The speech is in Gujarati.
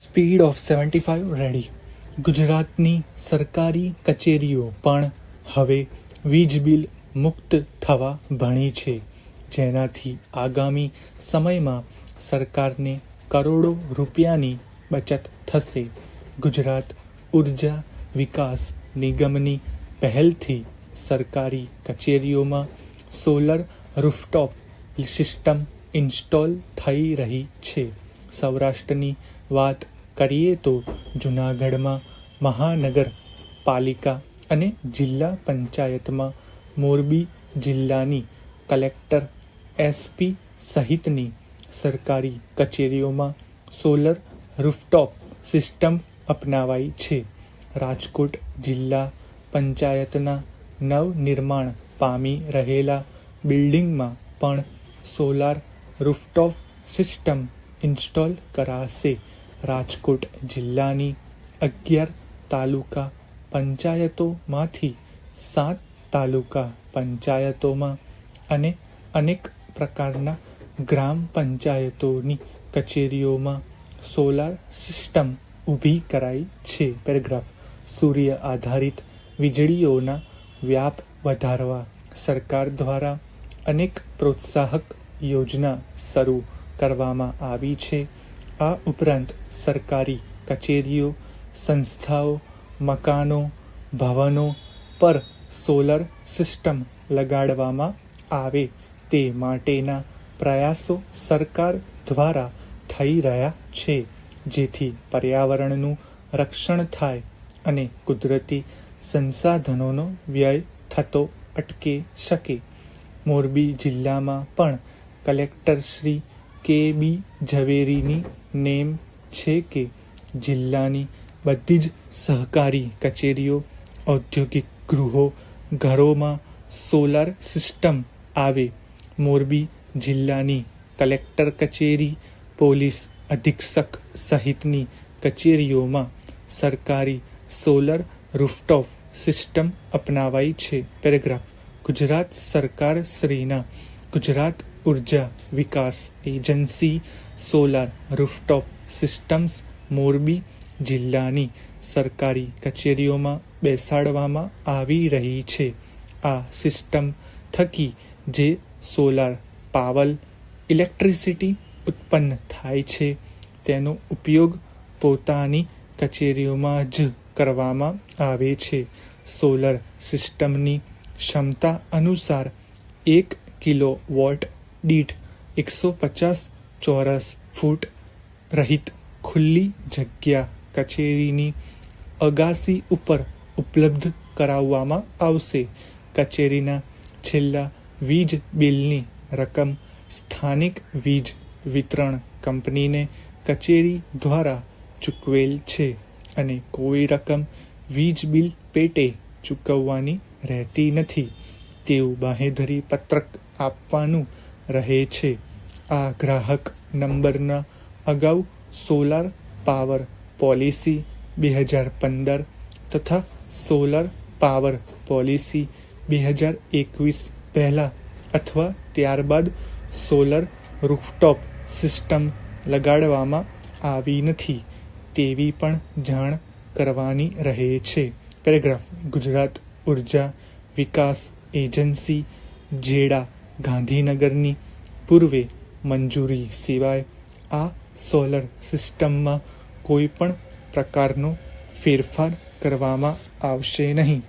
Speed of 75 ready. ગુજરાતની સરકારી કચેરીઓ પણ હવે વીજ બિલ મુક્ત થવા ભણી છે, જેનાથી આગામી સમયમાં સરકારને કરોડો રૂપિયાની બચત થશે. ગુજરાત ઉર્જા વિકાસ નિગમની પહેલથી સરકારી કચેરીઓમાં સોલર રૂફટોપ સિસ્ટમ ઇન્સ્ટોલ થઈ રહી છે. સૌરાષ્ટ્રની વાત કરીએ તો જૂનાગઢમાં મહાનગરપાલિકા અને જિલ્લા પંચાયતમાં, મોરબી જિલ્લાની કલેક્ટર, એસપી સહિતની સરકારી કચેરીઓમાં સોલર રૂફટોપ સિસ્ટમ અપનાવાઈ છે. રાજકોટ જિલ્લા પંચાયતના નવનિર્માણ પામી રહેલા બિલ્ડિંગમાં પણ સોલાર રૂફટોપ સિસ્ટમ ઇન્સ્ટોલ કરાશે. રાજકોટ જિલ્લાની 11 તાલુકા પંચાયતોમાંથી 7 તાલુકા પંચાયતોમાં અને અનેક પ્રકારના ગ્રામ પંચાયતોની કચેરીઓમાં સોલાર સિસ્ટમ ઊભી કરાઈ છે. પેરેગ્રાફ. સૂર્ય આધારિત વીજળીઓના વ્યાપ વધારવા સરકાર દ્વારા અનેક પ્રોત્સાહક યોજના શરૂ કરવામાં આવી છે. આ ઉપરાંત સરકારી કચેરીઓ, સંસ્થાઓ, મકાનો, ભવનો પર સોલર સિસ્ટમ લગાડવામાં આવે તે માટેના પ્રયાસો સરકાર દ્વારા થઈ રહ્યા છે, જેથી પર્યાવરણનું રક્ષણ થાય અને કુદરતી સંસાધનોનો વ્યય થતો અટકી શકે. મોરબી જિલ્લામાં પણ કલેક્ટર શ્રી કે.બી. ઝવેરીની નેમ છે કે જિલ્લાની બધી જ સહકારી કચેરીઓ, ઔદ્યોગિક ગૃહો, ઘરોમાં સોલાર સિસ્ટમ આવે. મોરબી જિલ્લાની કલેક્ટર કચેરી, પોલીસ અધિક્ષક સહિતની કચેરીઓમાં સરકારી સોલર રૂફટોપ સિસ્ટમ અપનાવાઈ છે. પેરેગ્રાફ. ગુજરાત સરકાર શ્રીના Gujarat Urja Vikas agency solar rooftop systems Morbi જિલ્લાની સરકારી કચેરીઓમાં બેસાડવામાં આવી રહી છે. આ સિસ્ટમ થકી જે સોલાર પાવર ઇલેક્ટ્રિસિટી ઉત્પન્ન થાય છે, તેનો ઉપયોગ પોતાની કચેરીઓમાં જ કરવામાં આવે છે. સોલર સિસ્ટમની ક્ષમતા અનુસાર 1 કિલોવોટ દીઠ 150 ચોરસ ફૂટ રહિત ખુલ્લી જગ્યા કચેરીની અગાસી ઉપર ઉપલબ્ધ કરાવવામાં આવશે. કચેરીના છેલ્લા વીજ બિલની રકમ સ્થાનિક વીજ વિતરણ કંપનીને કચેરી દ્વારા ચૂકવેલ છે અને કોઈ રકમ વીજ બિલ પેટે ચૂકવવાની રહેતી નથી તેવું બાંહેધરી પત્રક આપવાનું રહે છે. આ ગ્રાહક નંબરના અગાઉ સોલાર પાવર પોલિસી 2015 તથા સોલાર પાવર પોલિસી 2021 પહેલાં અથવા ત્યારબાદ સોલર રૂફટોપ સિસ્ટમ લગાડવામાં આવી નથી તેવી પણ જાણ કરવાની રહે છે. પેરેગ્રાફ. ગુજરાત ઉર્જા વિકાસ એજન્સી જેડા ગાંધીનગરની પૂર્વે મંજૂરી સિવાય આ સોલર સિસ્ટમમાં કોઈ પણ પ્રકારનો ફેરફાર કરવામાં આવશે નહીં.